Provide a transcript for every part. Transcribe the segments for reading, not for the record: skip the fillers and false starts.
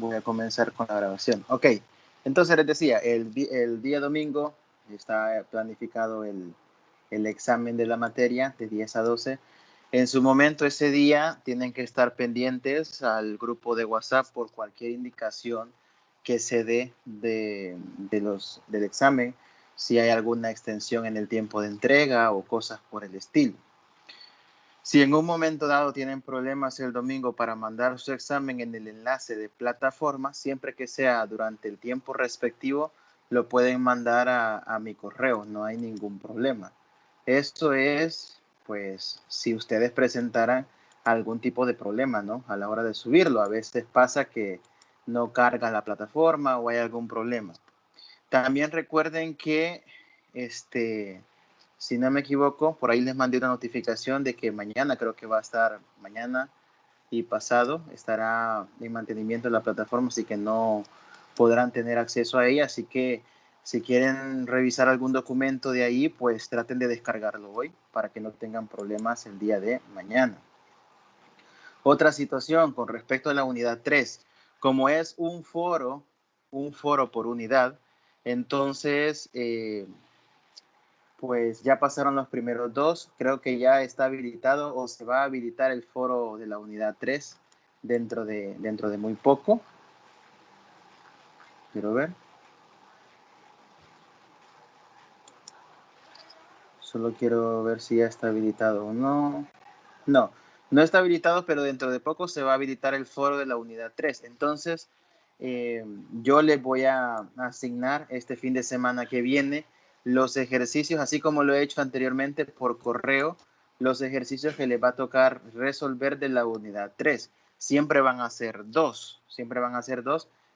Voy a comenzar con la grabación. Ok, entonces les decía, el día domingo está planificado el examen de la materia de 10 a 12. En su momento, ese día, tienen que estar pendientes al grupo de WhatsApp por cualquier indicación que se dé del examen, si hay alguna extensión en el tiempo de entrega o cosas por el estilo. Si en un momento dado tienen problemas el domingo para mandar su examen en el enlace de plataforma, siempre que sea durante el tiempo respectivo, lo pueden mandar a mi correo, no hay ningún problema. Esto es, pues, si ustedes presentaran algún tipo de problema, ¿no? A la hora de subirlo, a veces pasa que no carga la plataforma o hay algún problema. También recuerden que, si no me equivoco, por ahí les mandé una notificación de que mañana, creo que va a estar mañana y pasado, estará en mantenimiento de la plataforma, así que no podrán tener acceso a ella. Así que si quieren revisar algún documento de ahí, pues traten de descargarlo hoy para que no tengan problemas el día de mañana. Otra situación con respecto a la unidad 3, como es un foro por unidad, entonces, pues ya pasaron los primeros dos. Creo que ya está habilitado o se va a habilitar el foro de la unidad 3 dentro de muy poco. Quiero ver. Solo quiero ver si ya está habilitado o no. No, no está habilitado, pero dentro de poco se va a habilitar el foro de la unidad 3. Entonces, yo les voy a asignar este fin de semana que viene los ejercicios, así como lo he hecho anteriormente por correo, los ejercicios que les va a tocar resolver de la unidad 3. Siempre van a ser dos,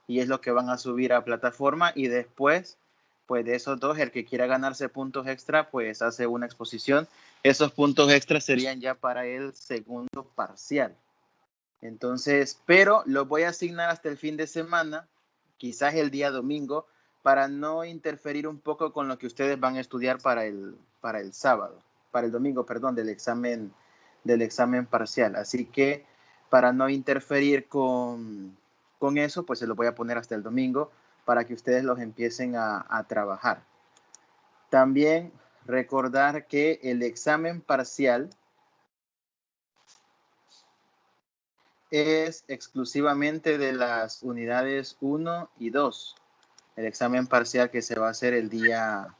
y es lo que van a subir a plataforma y después, pues de esos dos, el que quiera ganarse puntos extra, pues hace una exposición. Esos puntos extras serían ya para el segundo parcial. Entonces, pero los voy a asignar hasta el fin de semana, quizás el día domingo, para no interferir un poco con lo que ustedes van a estudiar para el sábado, para el domingo, perdón, del examen parcial. Así que para no interferir con eso, pues se los voy a poner hasta el domingo para que ustedes los empiecen a trabajar. También recordar que el examen parcial es exclusivamente de las unidades 1 y 2. El examen parcial que se va a hacer el día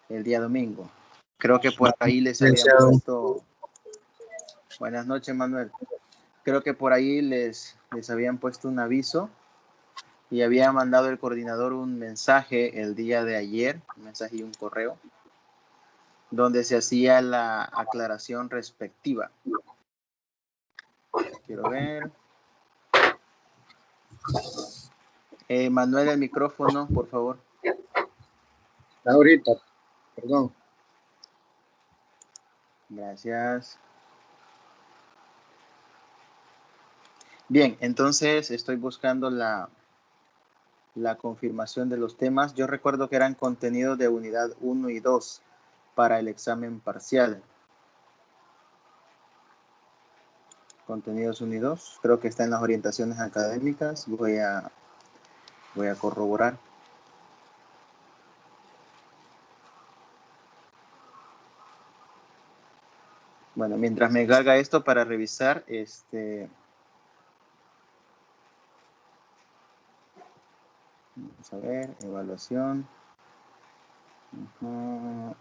domingo. Creo que por ahí les habían puesto... Buenas noches, Manuel. Creo que por ahí les habían puesto un aviso y había mandado el coordinador un mensaje el día de ayer, un mensaje y un correo, donde se hacía la aclaración respectiva. Quiero ver. Manuel, el micrófono, por favor. Ahorita, perdón. Gracias. Bien, entonces estoy buscando la confirmación de los temas. Yo recuerdo que eran contenidos de unidad 1 y 2 para el examen parcial. Contenidos 1 y 2. Creo que está en las orientaciones académicas. Voy a corroborar. Bueno, mientras me carga esto para revisar, vamos a ver, evaluación.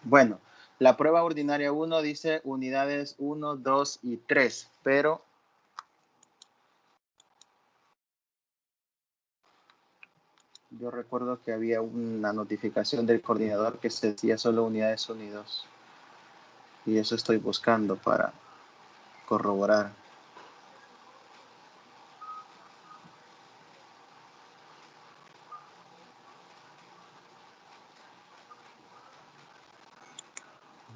Bueno, la prueba ordinaria 1 dice unidades 1, 2 y 3, pero yo recuerdo que había una notificación del coordinador que se decía solo unidades 1 y 2. Y eso estoy buscando para corroborar.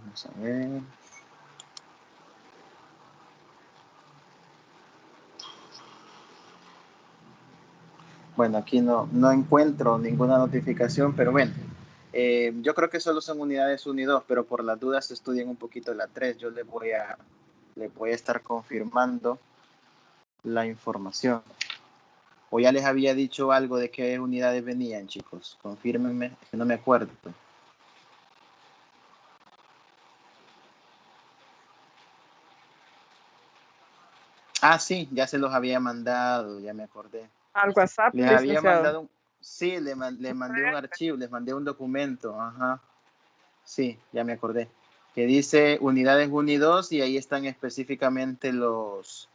Vamos a ver. Bueno, aquí no encuentro ninguna notificación, pero bueno. Yo creo que solo son unidades 1 y 2, pero por las dudas estudien un poquito la 3. Yo les voy a estar confirmando la información. O ya les había dicho algo de qué unidades venían, chicos. Confírmenme, que no me acuerdo. Ah, sí, ya se los había mandado, ya me acordé. Al WhatsApp, Les había licenciado. mandado, sí, les mandé un archivo, les mandé un documento, ajá. Sí, ya me acordé. Que dice unidades 1 y 2 y ahí están específicamente los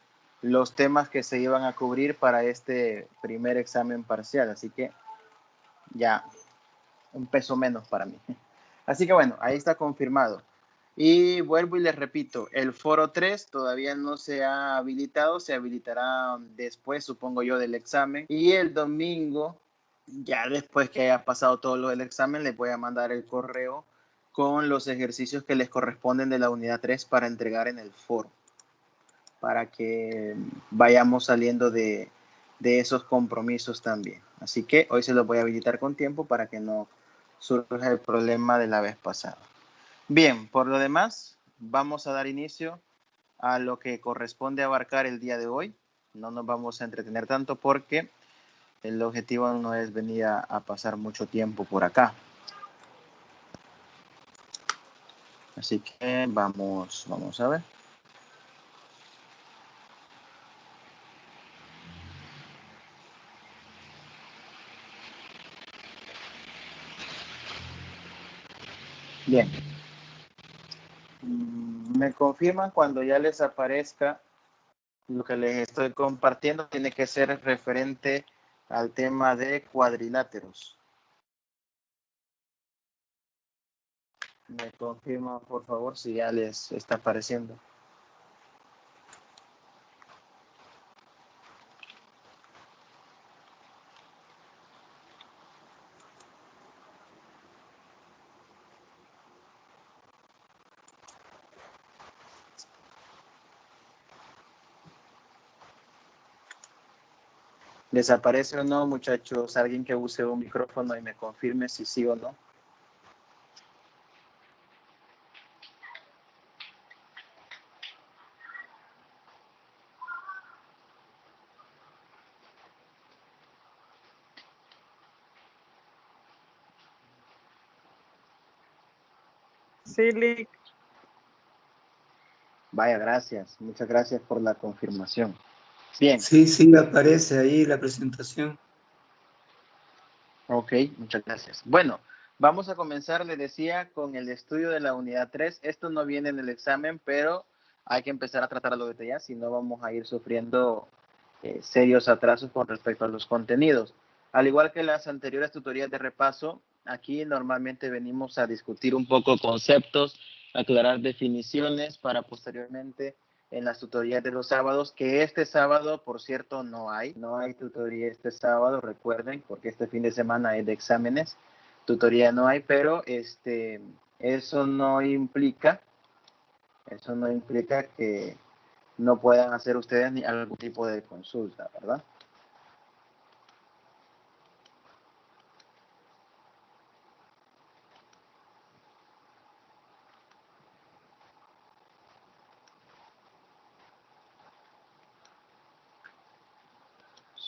temas que se iban a cubrir para este primer examen parcial. Así que ya un peso menos para mí. Así que bueno, ahí está confirmado. Y vuelvo y les repito, el foro 3 todavía no se ha habilitado, se habilitará después, supongo yo, del examen. Y el domingo, ya después que haya pasado todo lo del examen, les voy a mandar el correo con los ejercicios que les corresponden de la unidad 3 para entregar en el foro, para que vayamos saliendo de esos compromisos también. Así que hoy se los voy a habilitar con tiempo para que no surja el problema de la vez pasada. Bien, por lo demás, vamos a dar inicio a lo que corresponde abarcar el día de hoy. No nos vamos a entretener tanto porque el objetivo no es venir a pasar mucho tiempo por acá. Así que vamos a ver. Bien. Me confirman cuando ya les aparezca lo que les estoy compartiendo. Tiene que ser referente al tema de cuadriláteros. Me confirman, por favor, si ya les está apareciendo. ¿Les aparece o no, muchachos? Alguien que use un micrófono y me confirme si sí o no. Sí, Lick. Vaya, gracias. Muchas gracias por la confirmación. Bien. Sí, sí, aparece ahí la presentación. Ok, muchas gracias. Bueno, vamos a comenzar, les decía, con el estudio de la unidad 3. Esto no viene en el examen, pero hay que empezar a tratarlo desde ya, si no vamos a ir sufriendo serios atrasos con respecto a los contenidos. Al igual que las anteriores tutorías de repaso, aquí normalmente venimos a discutir un poco conceptos, aclarar definiciones para posteriormente en las tutorías de los sábados, que este sábado, por cierto, no hay tutoría este sábado, recuerden, porque este fin de semana es de exámenes, tutoría no hay, pero eso no implica que no puedan hacer ustedes ni algún tipo de consulta, ¿verdad?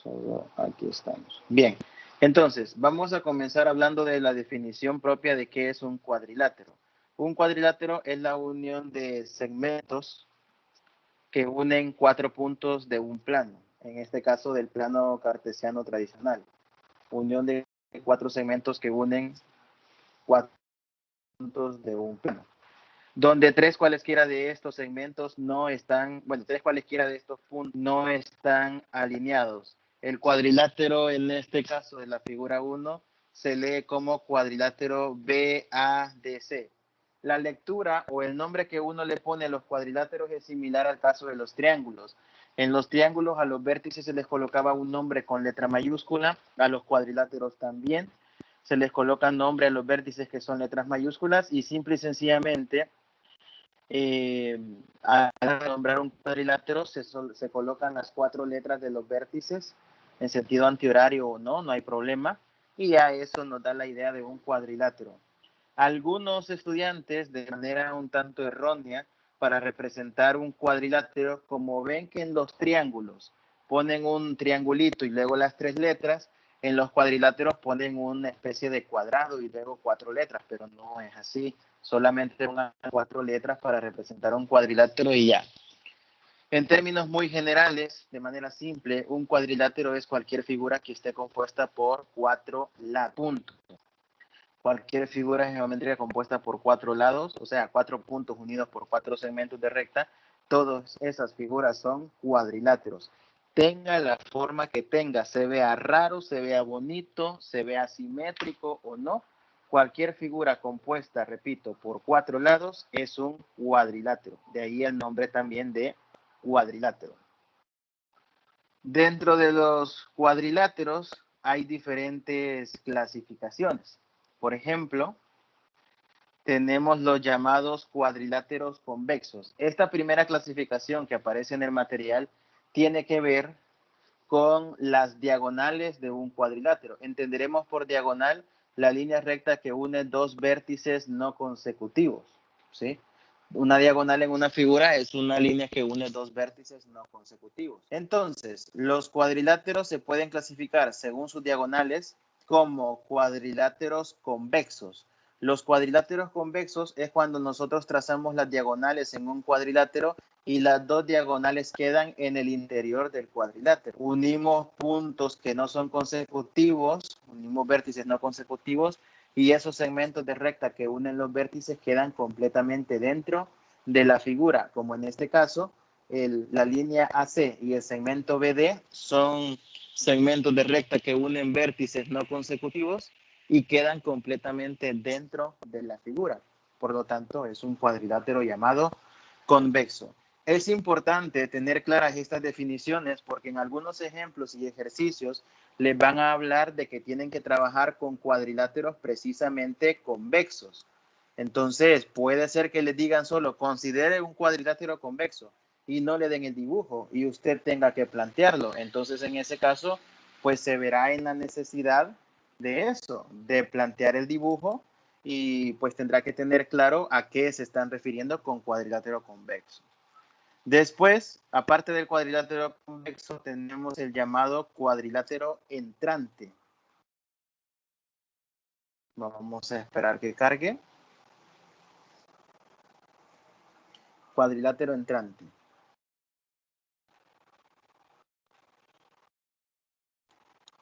Solo aquí estamos. Bien, entonces vamos a comenzar hablando de la definición propia de qué es un cuadrilátero. Un cuadrilátero es la unión de segmentos que unen 4 puntos de un plano, en este caso del plano cartesiano tradicional. Unión de 4 segmentos que unen 4 puntos de un plano, donde 3 cualesquiera de estos segmentos no están, bueno, 3 cualesquiera de estos puntos no están alineados. El cuadrilátero, en este caso de la figura 1, se lee como cuadrilátero BADC. La lectura o el nombre que uno le pone a los cuadriláteros es similar al caso de los triángulos. En los triángulos a los vértices se les colocaba un nombre con letra mayúscula, a los cuadriláteros también. Se les coloca nombre a los vértices que son letras mayúsculas y simple y sencillamente al nombrar un cuadrilátero se colocan las 4 letras de los vértices en sentido antihorario o no, no hay problema, y ya eso nos da la idea de un cuadrilátero. Algunos estudiantes, de manera un tanto errónea, para representar un cuadrilátero, como ven que en los triángulos ponen un triangulito y luego las 3 letras. En los cuadriláteros ponen una especie de cuadrado y luego 4 letras, pero no es así. Solamente unas 4 letras para representar un cuadrilátero y ya. En términos muy generales, de manera simple, un cuadrilátero es cualquier figura que esté compuesta por 4 puntos. Cualquier figura geométrica compuesta por 4 lados, o sea, 4 puntos unidos por 4 segmentos de recta, todas esas figuras son cuadriláteros. Tenga la forma que tenga, se vea raro, se vea bonito, se vea simétrico o no, cualquier figura compuesta, repito, por 4 lados es un cuadrilátero. De ahí el nombre también de cuadrilátero. Dentro de los cuadriláteros hay diferentes clasificaciones. Por ejemplo, tenemos los llamados cuadriláteros convexos. Esta primera clasificación que aparece en el material tiene que ver con las diagonales de un cuadrilátero. Entenderemos por diagonal la línea recta que une dos vértices no consecutivos, ¿sí? Una diagonal en una figura es una línea que une dos vértices no consecutivos. Entonces, los cuadriláteros se pueden clasificar según sus diagonales como cuadriláteros convexos. Los cuadriláteros convexos es cuando nosotros trazamos las diagonales en un cuadrilátero y las dos diagonales quedan en el interior del cuadrilátero. Unimos puntos que no son consecutivos, unimos vértices no consecutivos, y esos segmentos de recta que unen los vértices quedan completamente dentro de la figura, como en este caso, la línea AC y el segmento BD son segmentos de recta que unen vértices no consecutivos y quedan completamente dentro de la figura. Por lo tanto, es un cuadrilátero llamado convexo. Es importante tener claras estas definiciones porque en algunos ejemplos y ejercicios les van a hablar de que tienen que trabajar con cuadriláteros precisamente convexos. Entonces, puede ser que les digan solo, considere un cuadrilátero convexo y no le den el dibujo y usted tenga que plantearlo. Entonces, en ese caso, pues se verá en la necesidad de eso, de plantear el dibujo y pues tendrá que tener claro a qué se están refiriendo con cuadrilátero convexo. Después, aparte del cuadrilátero convexo, tenemos el llamado cuadrilátero entrante. Vamos a esperar que cargue. Cuadrilátero entrante.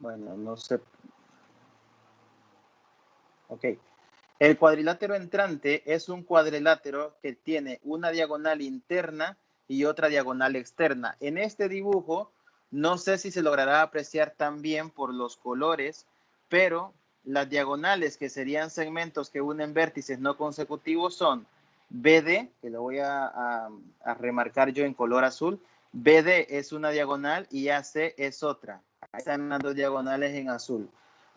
Bueno, no sé. Ok. El cuadrilátero entrante es un cuadrilátero que tiene una diagonal interna y otra diagonal externa. En este dibujo, no sé si se logrará apreciar también por los colores, pero las diagonales que serían segmentos que unen vértices no consecutivos son BD, que lo voy a remarcar yo en color azul. BD es una diagonal y AC es otra. Ahí están las dos diagonales en azul.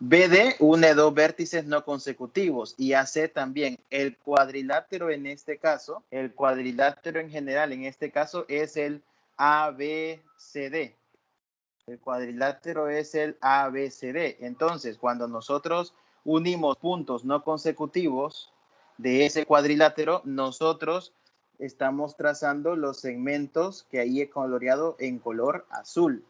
BD une dos vértices no consecutivos y AC también. El cuadrilátero en este caso, el cuadrilátero en general en este caso es el ABCD. El cuadrilátero es el ABCD. Entonces, cuando nosotros unimos puntos no consecutivos de ese cuadrilátero, nosotros estamos trazando los segmentos que ahí he coloreado en color azul.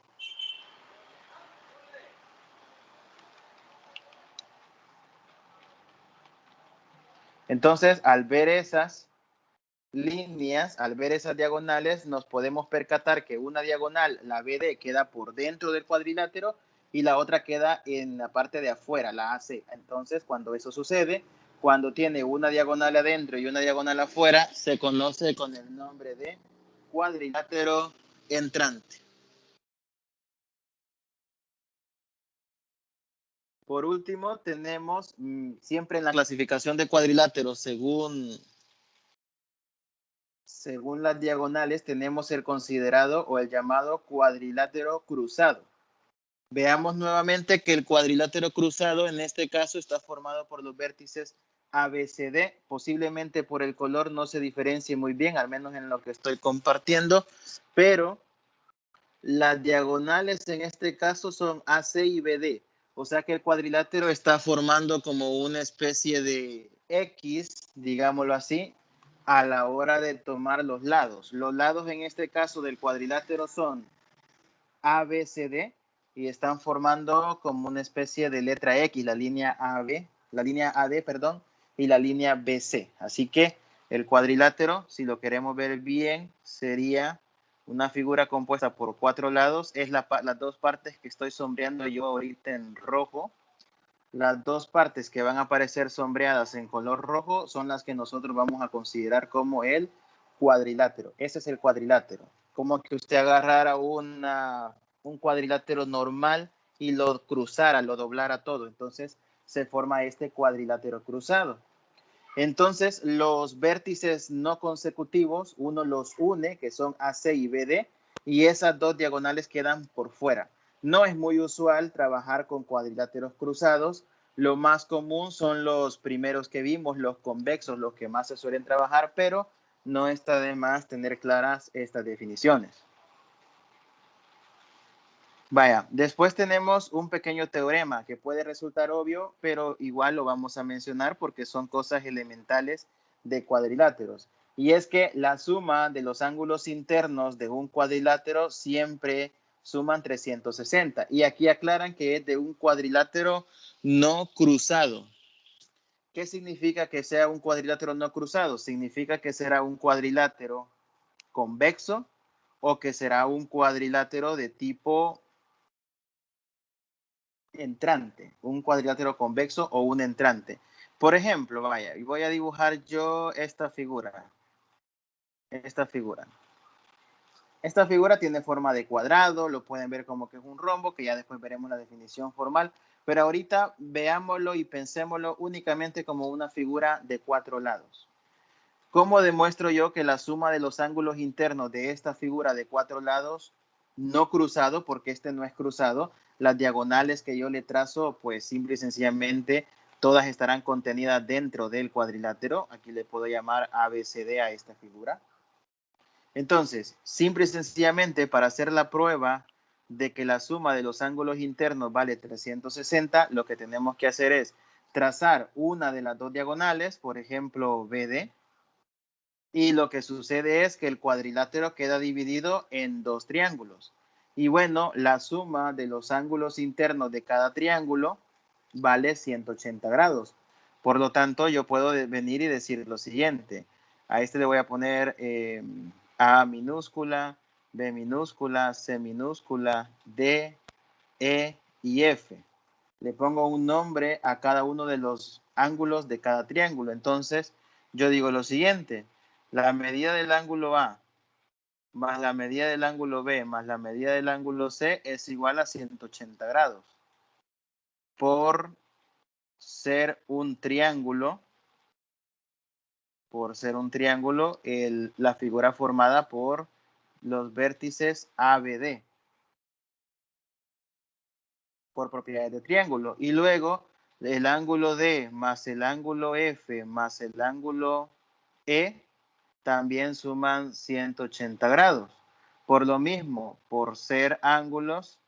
Entonces, al ver esas líneas, al ver esas diagonales, nos podemos percatar que una diagonal, la BD, queda por dentro del cuadrilátero y la otra queda en la parte de afuera, la AC. Entonces, cuando eso sucede, cuando tiene una diagonal adentro y una diagonal afuera, se conoce con el nombre de cuadrilátero entrante. Por último, tenemos siempre en la clasificación de cuadriláteros, según las diagonales, tenemos el considerado o el llamado cuadrilátero cruzado. Veamos nuevamente que el cuadrilátero cruzado en este caso está formado por los vértices ABCD. Posiblemente por el color no se diferencie muy bien, al menos en lo que estoy compartiendo, pero las diagonales en este caso son AC y BD. O sea que el cuadrilátero está formando como una especie de X, digámoslo así, a la hora de tomar los lados. Los lados en este caso del cuadrilátero son ABCD y están formando como una especie de letra X, la línea AD, perdón, y la línea BC. Así que el cuadrilátero, si lo queremos ver bien, sería una figura compuesta por 4 lados. Es las dos partes que estoy sombreando yo ahorita en rojo. Las dos partes que van a aparecer sombreadas en color rojo son las que nosotros vamos a considerar como el cuadrilátero. Ese es el cuadrilátero. Como que usted agarrara un cuadrilátero normal y lo cruzara, lo doblara todo. Entonces se forma este cuadrilátero cruzado. Entonces los vértices no consecutivos, uno los une, que son AC y BD, y esas dos diagonales quedan por fuera. No es muy usual trabajar con cuadriláteros cruzados. Lo más común son los primeros que vimos, los convexos, los que más se suelen trabajar, pero no está de más tener claras estas definiciones. Vaya, después tenemos un pequeño teorema que puede resultar obvio, pero igual lo vamos a mencionar porque son cosas elementales de cuadriláteros. Y es que la suma de los ángulos internos de un cuadrilátero siempre suman 360. Y aquí aclaran que es de un cuadrilátero no cruzado. ¿Qué significa que sea un cuadrilátero no cruzado? Significa que será un cuadrilátero convexo o que será un cuadrilátero de tipo entrante, un cuadrilátero convexo o un entrante. Por ejemplo, vaya, y voy a dibujar yo esta figura. Esta figura. Esta figura tiene forma de cuadrado, lo pueden ver como que es un rombo, que ya después veremos la definición formal, pero ahorita veámoslo y pensémoslo únicamente como una figura de 4 lados. ¿Cómo demuestro yo que la suma de los ángulos internos de esta figura de 4 lados, no cruzado, porque este no es cruzado, las diagonales que yo le trazo, pues simple y sencillamente todas estarán contenidas dentro del cuadrilátero? Aquí le puedo llamar ABCD a esta figura. Entonces, simple y sencillamente para hacer la prueba de que la suma de los ángulos internos vale 360, lo que tenemos que hacer es trazar una de las dos diagonales, por ejemplo, BD, y lo que sucede es que el cuadrilátero queda dividido en dos triángulos. Y bueno, la suma de los ángulos internos de cada triángulo vale 180 grados. Por lo tanto, yo puedo venir y decir lo siguiente. A este le voy a poner A minúscula, B minúscula, C minúscula, D, E y F. Le pongo un nombre a cada uno de los ángulos de cada triángulo. Entonces, yo digo lo siguiente. La medida del ángulo A más la medida del ángulo B más la medida del ángulo C es igual a 180 grados. Por ser un triángulo, la figura formada por los vértices ABD, por propiedades de triángulo. Y luego el ángulo D más el ángulo F más el ángulo E también suman 180 grados. Por lo mismo, por ser ángulos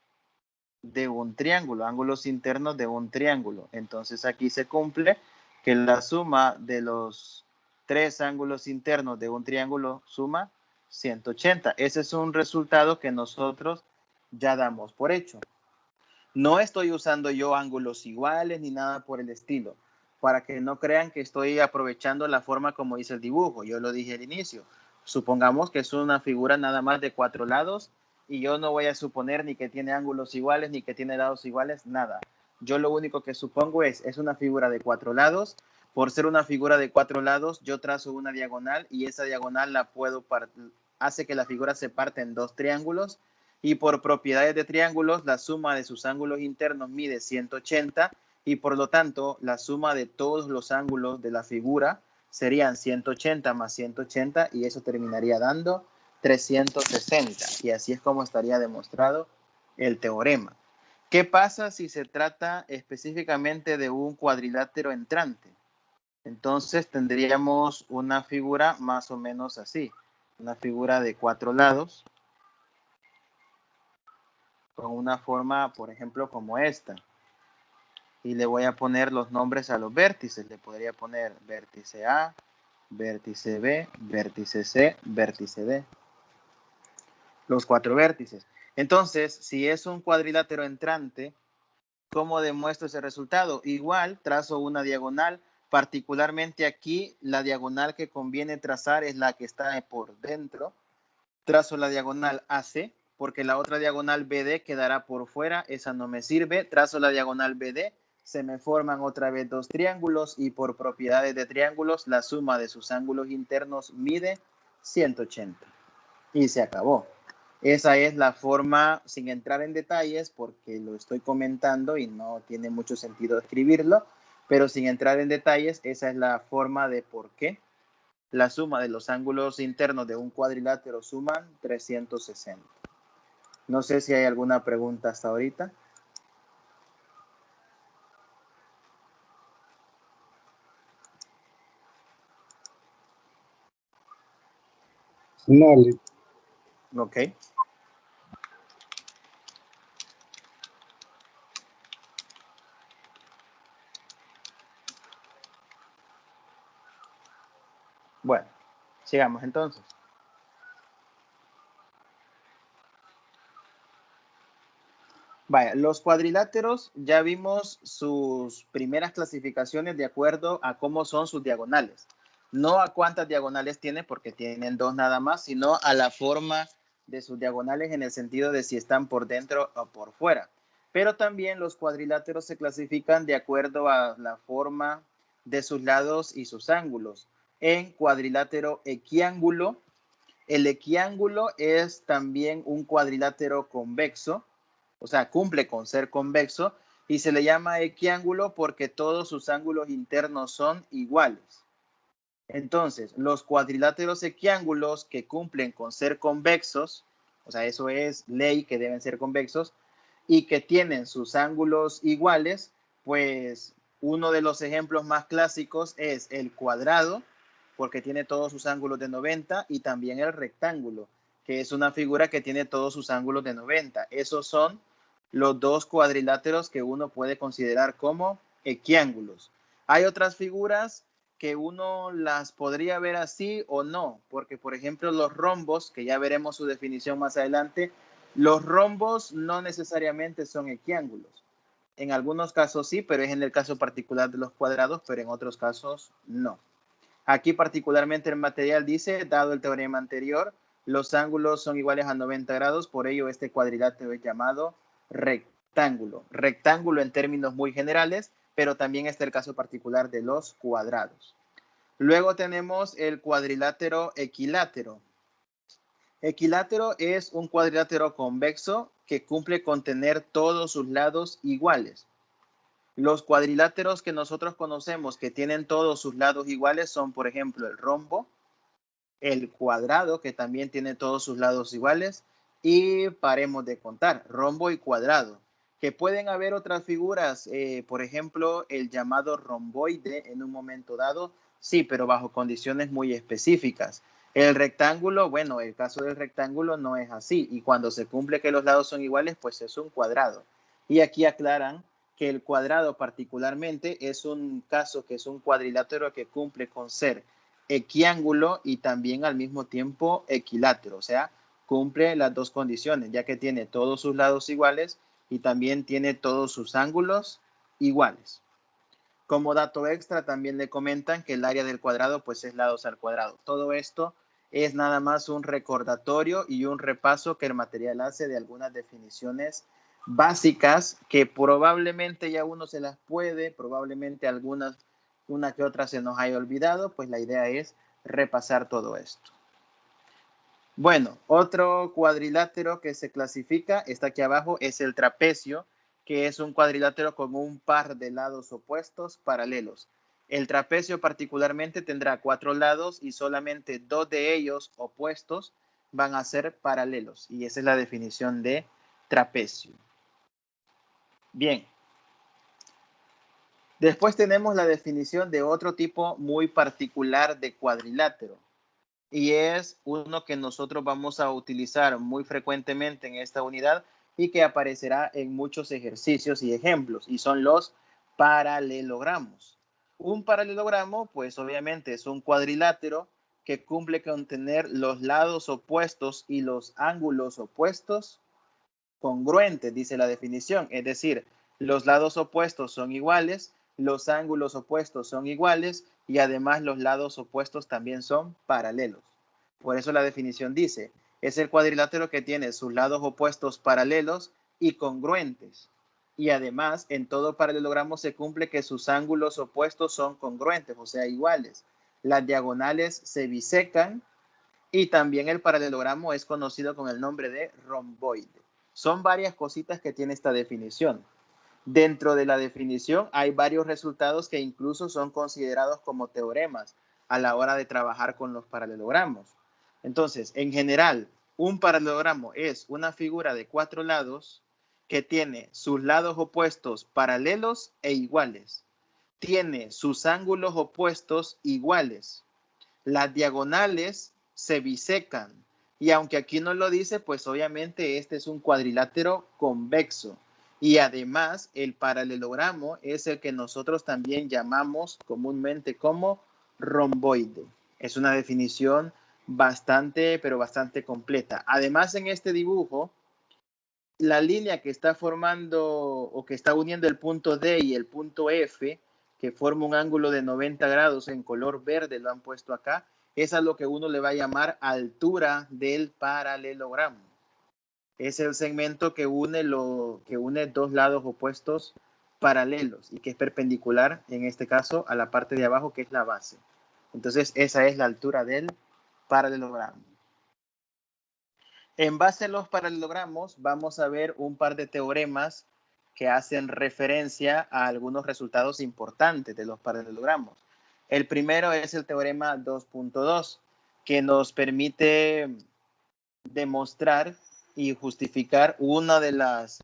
de un triángulo, ángulos internos de un triángulo. Entonces aquí se cumple que la suma de los tres ángulos internos de un triángulo suma 180. Ese es un resultado que nosotros ya damos por hecho. No estoy usando yo ángulos iguales ni nada por el estilo, para que no crean que estoy aprovechando la forma como dice el dibujo. Yo lo dije al inicio. Supongamos que es una figura nada más de 4 lados y yo no voy a suponer ni que tiene ángulos iguales ni que tiene lados iguales, nada. Yo lo único que supongo es una figura de 4 lados. Por ser una figura de 4 lados, yo trazo una diagonal y esa diagonal hace que la figura se parte en dos triángulos. Y por propiedades de triángulos, la suma de sus ángulos internos mide 180 y por lo tanto la suma de todos los ángulos de la figura serían 180 más 180 y eso terminaría dando 360. Y así es como estaría demostrado el teorema. ¿Qué pasa si se trata específicamente de un cuadrilátero entrante? Entonces tendríamos una figura más o menos así, una figura de 4 lados, con una forma, por ejemplo, como esta. Y le voy a poner los nombres a los vértices. Le podría poner vértice A, vértice B, vértice C, vértice D. Los 4 vértices. Entonces, si es un cuadrilátero entrante, ¿cómo demuestro ese resultado? Igual, trazo una diagonal, particularmente aquí, la diagonal que conviene trazar es la que está por dentro. Trazo la diagonal AC, porque la otra diagonal BD quedará por fuera, esa no me sirve. Trazo la diagonal BD, se me forman otra vez dos triángulos y por propiedades de triángulos, la suma de sus ángulos internos mide 180. Y se acabó. Esa es la forma, sin entrar en detalles, porque lo estoy comentando y no tiene mucho sentido escribirlo, pero sin entrar en detalles, esa es la forma de por qué la suma de los ángulos internos de un cuadrilátero suman 360. No sé si hay alguna pregunta hasta ahorita. No, Lick. Ok. Bueno, sigamos entonces. Vaya, los cuadriláteros ya vimos sus primeras clasificaciones de acuerdo a cómo son sus diagonales. No a cuántas diagonales tiene, porque tienen dos nada más, sino a la forma de sus diagonales en el sentido de si están por dentro o por fuera. Pero también los cuadriláteros se clasifican de acuerdo a la forma de sus lados y sus ángulos. En cuadrilátero equiángulo, el equiángulo es también un cuadrilátero convexo, o sea, cumple con ser convexo y se le llama equiángulo porque todos sus ángulos internos son iguales. Entonces, los cuadriláteros equiángulos que cumplen con ser convexos, o sea, eso es ley que deben ser convexos, y que tienen sus ángulos iguales, pues uno de los ejemplos más clásicos es el cuadrado, porque tiene todos sus ángulos de 90, y también el rectángulo, que es una figura que tiene todos sus ángulos de 90. Esos son los dos cuadriláteros que uno puede considerar como equiángulos. Hay otras figuras que uno las podría ver así o no, porque por ejemplo los rombos, que ya veremos su definición más adelante, los rombos no necesariamente son equiángulos. En algunos casos sí, pero es en el caso particular de los cuadrados, pero en otros casos no. Aquí particularmente el material dice, dado el teorema anterior, los ángulos son iguales a 90 grados, por ello este cuadrilátero es llamado rectángulo. Rectángulo en términos muy generales, pero también está el caso particular de los cuadrados. Luego tenemos el cuadrilátero equilátero. Equilátero es un cuadrilátero convexo que cumple con tener todos sus lados iguales. Los cuadriláteros que nosotros conocemos que tienen todos sus lados iguales son, por ejemplo, el rombo, el cuadrado, que también tiene todos sus lados iguales, y paremos de contar, rombo y cuadrado. Que pueden haber otras figuras, por ejemplo, el llamado romboide en un momento dado, sí, pero bajo condiciones muy específicas. El rectángulo, bueno, el caso del rectángulo no es así, y cuando se cumple que los lados son iguales, pues es un cuadrado. Y aquí aclaran que el cuadrado particularmente es un caso que es un cuadrilátero que cumple con ser equiángulo y también al mismo tiempo equilátero, o sea, cumple las dos condiciones, ya que tiene todos sus lados iguales y también tiene todos sus ángulos iguales. Como dato extra, también le comentan que el área del cuadrado pues es lados al cuadrado. Todo esto es nada más un recordatorio y un repaso que el material hace de algunas definiciones básicas que probablemente ya uno se las puede, probablemente algunas, una que otra se nos haya olvidado, pues la idea es repasar todo esto. Bueno, otro cuadrilátero que se clasifica, está aquí abajo, es el trapecio, que es un cuadrilátero con un par de lados opuestos paralelos. El trapecio particularmente tendrá 4 lados y solamente 2 de ellos opuestos van a ser paralelos. Y esa es la definición de trapecio. Bien. Después tenemos la definición de otro tipo muy particular de cuadrilátero. Y es uno que nosotros vamos a utilizar muy frecuentemente en esta unidad y que aparecerá en muchos ejercicios y ejemplos, y son los paralelogramos. Un paralelogramo, pues obviamente es un cuadrilátero que cumple con tener los lados opuestos y los ángulos opuestos congruentes, dice la definición. Es decir, los lados opuestos son iguales, los ángulos opuestos son iguales y además los lados opuestos también son paralelos. Por eso la definición dice, es el cuadrilátero que tiene sus lados opuestos paralelos y congruentes. Y además, en todo paralelogramo se cumple que sus ángulos opuestos son congruentes, o sea, iguales. Las diagonales se bisecan y también el paralelogramo es conocido con el nombre de romboide. Son varias cositas que tiene esta definición. Dentro de la definición hay varios resultados que incluso son considerados como teoremas a la hora de trabajar con los paralelogramos. Entonces, en general, un paralelogramo es una figura de 4 lados que tiene sus lados opuestos paralelos e iguales. Tiene sus ángulos opuestos iguales. Las diagonales se bisecan. Y aunque aquí no lo dice, pues obviamente este es un cuadrilátero convexo. Y además el paralelogramo es el que nosotros también llamamos comúnmente como romboide. Es una definición bastante, pero bastante completa. Además, en este dibujo, la línea que está formando o que está uniendo el punto D y el punto F, que forma un ángulo de 90 grados en color verde, lo han puesto acá, es a lo que uno le va a llamar altura del paralelogramo. Es el segmento que une dos lados opuestos paralelos y que es perpendicular, en este caso, a la parte de abajo, que es la base. Entonces, esa es la altura del paralelogramo. En base a los paralelogramos, vamos a ver un par de teoremas que hacen referencia a algunos resultados importantes de los paralelogramos. El primero es el teorema 2.2, que nos permite demostrar y justificar una de las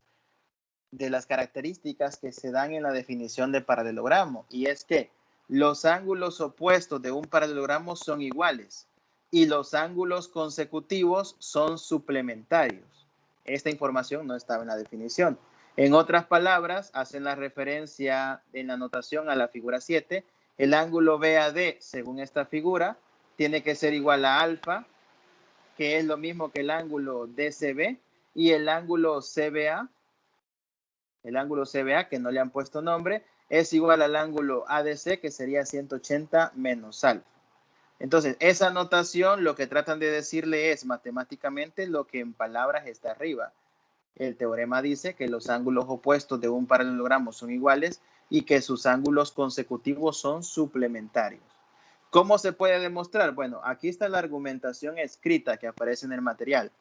características que se dan en la definición de paralelogramo, y es que los ángulos opuestos de un paralelogramo son iguales y los ángulos consecutivos son suplementarios. Esta información no estaba en la definición. En otras palabras, hacen la referencia en la notación a la figura 7. El ángulo BAD, según esta figura, tiene que ser igual a alfa, que es lo mismo que el ángulo DCB, y el ángulo CBA, que no le han puesto nombre, es igual al ángulo ADC, que sería 180 menos alfa. Entonces, esa notación lo que tratan de decirle es matemáticamente lo que en palabras está arriba. El teorema dice que los ángulos opuestos de un paralelogramo son iguales y que sus ángulos consecutivos son suplementarios. ¿Cómo se puede demostrar? Bueno, aquí está la argumentación escrita que aparece en el material.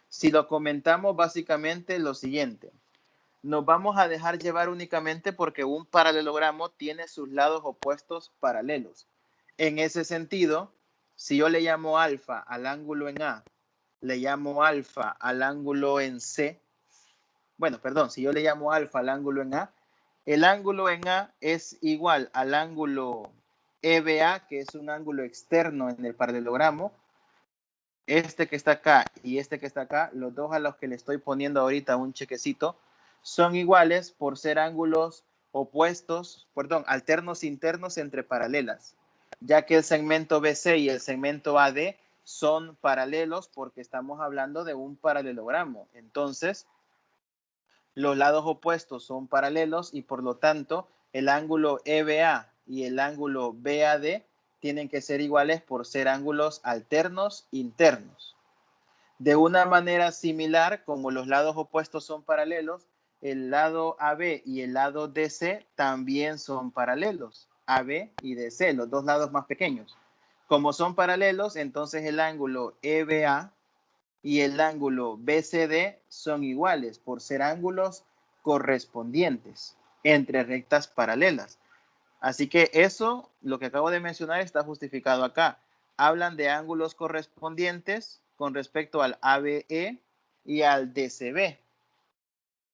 Si lo comentamos, básicamente lo siguiente. Nos vamos a dejar llevar únicamente porque un paralelogramo tiene sus lados opuestos paralelos. En ese sentido, si yo le llamo alfa al ángulo en A, le llamo alfa al ángulo en C, bueno, perdón, si yo le llamo alfa al ángulo en A, el ángulo en A es igual al ángulo EBA, que es un ángulo externo en el paralelogramo. Este que está acá y este que está acá, los dos a los que le estoy poniendo ahorita un chequecito, son iguales por ser ángulos opuestos, perdón, alternos internos entre paralelas, ya que el segmento BC y el segmento AD son paralelos porque estamos hablando de un paralelogramo. Entonces, los lados opuestos son paralelos y por lo tanto el ángulo EBA y el ángulo BAD tienen que ser iguales por ser ángulos alternos internos. De una manera similar, como los lados opuestos son paralelos, el lado AB y el lado DC también son paralelos, AB y DC, los dos lados más pequeños. Como son paralelos, entonces el ángulo EBA y el ángulo BCD son iguales por ser ángulos correspondientes entre rectas paralelas. Así que eso, lo que acabo de mencionar, está justificado acá. Hablan de ángulos correspondientes con respecto al ABE y al DCB.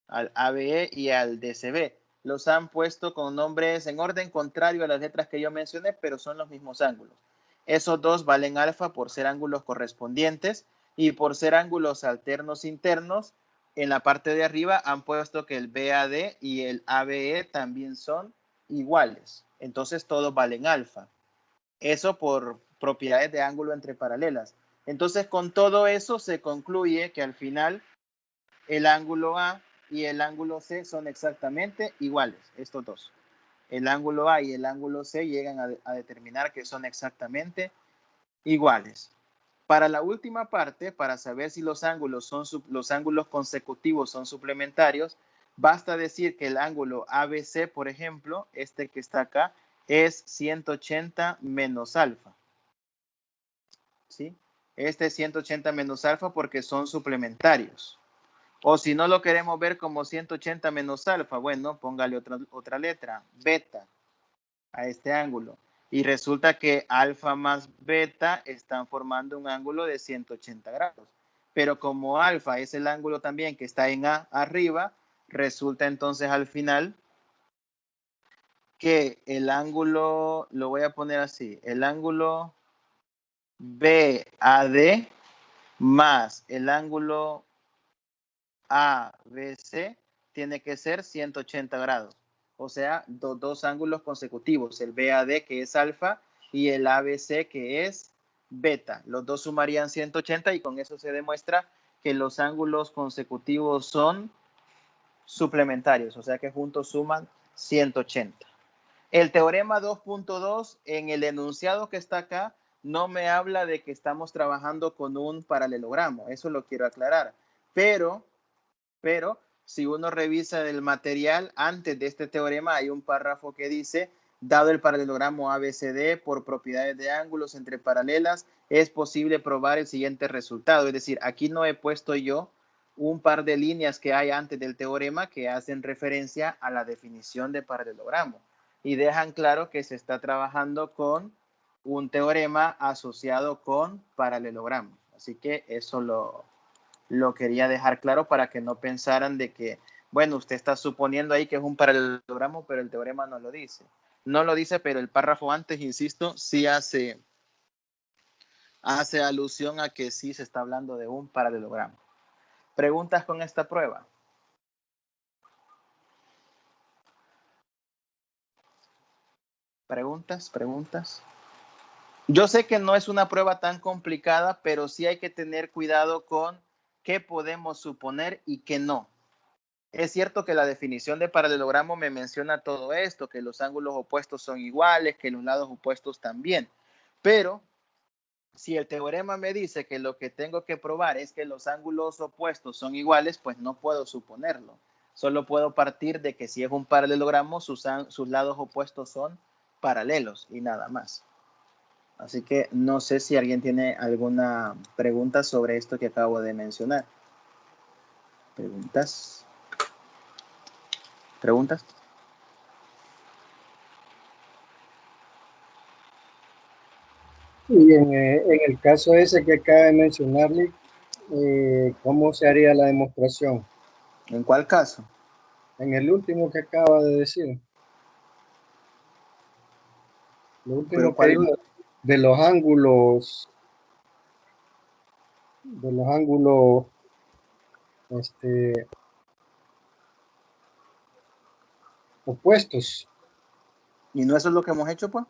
Al ABE y al DCB. Los han puesto con nombres en orden contrario a las letras que yo mencioné, pero son los mismos ángulos. Esos dos valen alfa por ser ángulos correspondientes y por ser ángulos alternos internos. En la parte de arriba han puesto que el BAD y el ABE también son iguales. Entonces todos valen alfa. Eso por propiedades de ángulo entre paralelas. Entonces con todo eso se concluye que al final el ángulo A y el ángulo C son exactamente iguales, estos dos. El ángulo A y el ángulo C llegan a determinar que son exactamente iguales. Para la última parte, para saber si los ángulos consecutivos son suplementarios, basta decir que el ángulo ABC, por ejemplo, este que está acá, es 180 menos alfa. ¿Sí? Este es 180 menos alfa porque son suplementarios. O si no lo queremos ver como 180 menos alfa, bueno, póngale otra letra, beta, a este ángulo. Y resulta que alfa más beta están formando un ángulo de 180 grados. Pero como alfa es el ángulo también que está en A arriba, resulta entonces al final que el ángulo, lo voy a poner así, el ángulo BAD más el ángulo ABC tiene que ser 180 grados. O sea, dos ángulos consecutivos, el BAD que es alfa y el ABC que es beta. Los dos sumarían 180 y con eso se demuestra que los ángulos consecutivos son suplementarios, o sea que juntos suman 180. El teorema 2.2 en el enunciado que está acá no me habla de que estamos trabajando con un paralelogramo, eso lo quiero aclarar, pero si uno revisa el material, antes de este teorema hay un párrafo que dice, dado el paralelogramo ABCD por propiedades de ángulos entre paralelas, es posible probar el siguiente resultado. Es decir, aquí no he puesto yo un par de líneas que hay antes del teorema que hacen referencia a la definición de paralelogramo y dejan claro que se está trabajando con un teorema asociado con paralelogramo. Así que eso lo quería dejar claro para que no pensaran de que, bueno, usted está suponiendo ahí que es un paralelogramo, pero el teorema no lo dice. No lo dice, pero el párrafo antes, insisto, sí hace alusión a que sí se está hablando de un paralelogramo. ¿Preguntas con esta prueba? ¿Preguntas? Yo sé que no es una prueba tan complicada, pero sí hay que tener cuidado con qué podemos suponer y qué no. Es cierto que la definición de paralelogramo me menciona todo esto, que los ángulos opuestos son iguales, que los lados opuestos también. Pero si el teorema me dice que lo que tengo que probar es que los ángulos opuestos son iguales, pues no puedo suponerlo. Solo puedo partir de que si es un paralelogramo, sus lados opuestos son paralelos y nada más. Así que no sé si alguien tiene alguna pregunta sobre esto que acabo de mencionar. ¿Preguntas? Y en el caso ese que acaba de mencionarle, ¿cómo se haría la demostración? ¿En cuál caso? En el último que acaba de decir. Lo último que dijo de los ángulos, opuestos. ¿Y no eso es lo que hemos hecho, pues?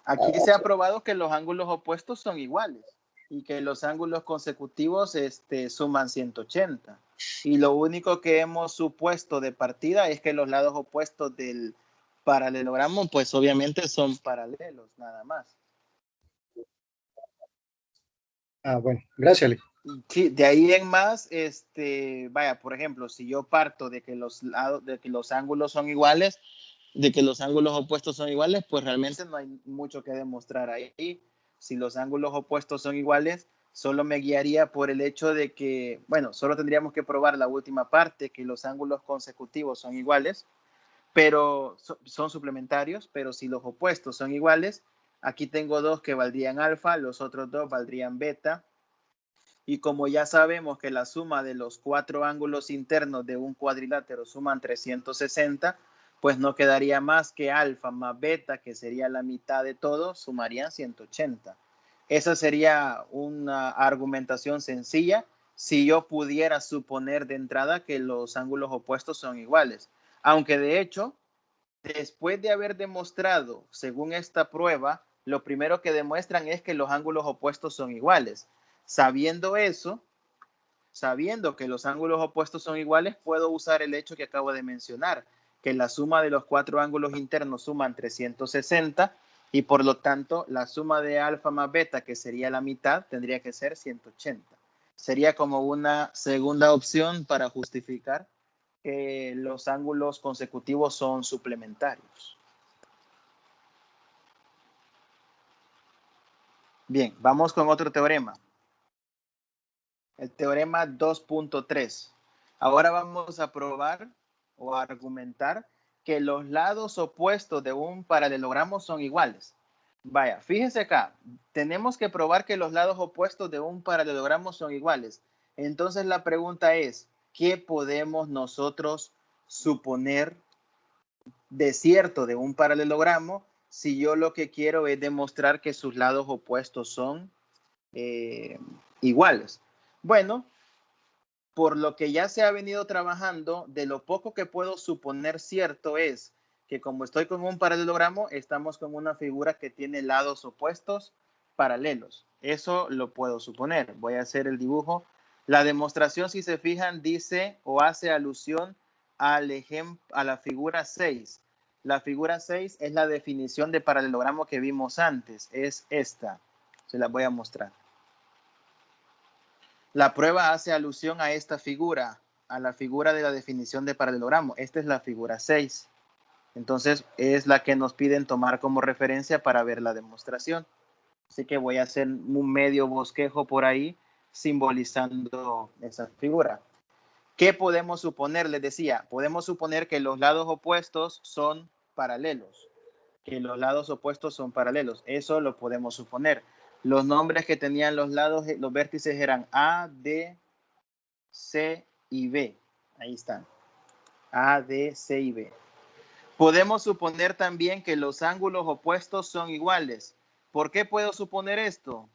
Aquí se ha probado que los ángulos opuestos son iguales y que los ángulos consecutivos suman 180. Y lo único que hemos supuesto de partida es que los lados opuestos del paralelogramo, pues obviamente son paralelos, nada más. Bueno, gracias, Lee. Sí, de ahí en más, vaya, por ejemplo, si yo parto de que los ángulos son iguales, de que los ángulos opuestos son iguales, pues realmente no hay mucho que demostrar ahí. Si los ángulos opuestos son iguales, solo me guiaría por el hecho de que, bueno, solo tendríamos que probar la última parte, que los ángulos consecutivos son iguales, pero son suplementarios, pero si los opuestos son iguales, aquí tengo dos que valdrían alfa, los otros dos valdrían beta. Y como ya sabemos que la suma de los cuatro ángulos internos de un cuadrilátero suman 360, pues no quedaría más que alfa más beta, que sería la mitad de todo, sumarían 180. Esa sería una argumentación sencilla si yo pudiera suponer de entrada que los ángulos opuestos son iguales. Aunque de hecho, después de haber demostrado, según esta prueba, lo primero que demuestran es que los ángulos opuestos son iguales. Sabiendo eso, sabiendo que los ángulos opuestos son iguales, puedo usar el hecho que acabo de mencionar, que la suma de los 4 ángulos internos suman 360 y por lo tanto la suma de alfa más beta, que sería la mitad, tendría que ser 180. Sería como una segunda opción para justificar que los ángulos consecutivos son suplementarios. Bien, vamos con otro teorema. El teorema 2.3. Ahora vamos a probar o a argumentar que los lados opuestos de un paralelogramo son iguales. Vaya, fíjense acá, tenemos que probar que los lados opuestos de un paralelogramo son iguales. Entonces la pregunta es, ¿qué podemos nosotros suponer de cierto de un paralelogramo si yo lo que quiero es demostrar que sus lados opuestos son iguales? Bueno, por lo que ya se ha venido trabajando, de lo poco que puedo suponer cierto es que como estoy con un paralelogramo, estamos con una figura que tiene lados opuestos paralelos. Eso lo puedo suponer. Voy a hacer el dibujo. La demostración, si se fijan, dice o hace alusión al ejemplo, a la figura 6. La figura 6 es la definición de paralelogramo que vimos antes. Es esta. Se la voy a mostrar. La prueba hace alusión a esta figura, a la figura de la definición de paralelogramo. Esta es la figura 6. Entonces, es la que nos piden tomar como referencia para ver la demostración. Así que voy a hacer un medio bosquejo por ahí simbolizando esa figura. ¿Qué podemos suponer? Les decía, podemos suponer que los lados opuestos son paralelos. Que los lados opuestos son paralelos. Eso lo podemos suponer. Los nombres que tenían los lados, los vértices eran A, D, C y B. Ahí están. A, D, C y B. Podemos suponer también que los ángulos opuestos son iguales. ¿Por qué puedo suponer esto?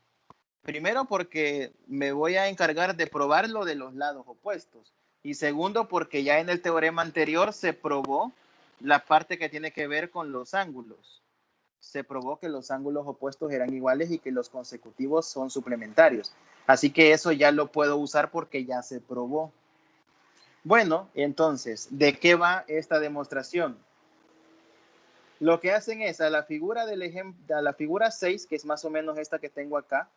Primero, porque me voy a encargar de probar lo de los lados opuestos. Y segundo, porque ya en el teorema anterior se probó la parte que tiene que ver con los ángulos. Se probó que los ángulos opuestos eran iguales y que los consecutivos son suplementarios. Así que eso ya lo puedo usar porque ya se probó. Bueno, entonces, ¿de qué va esta demostración? Lo que hacen es a la figura del ejemplo, a la figura 6, que es más o menos esta que tengo acá,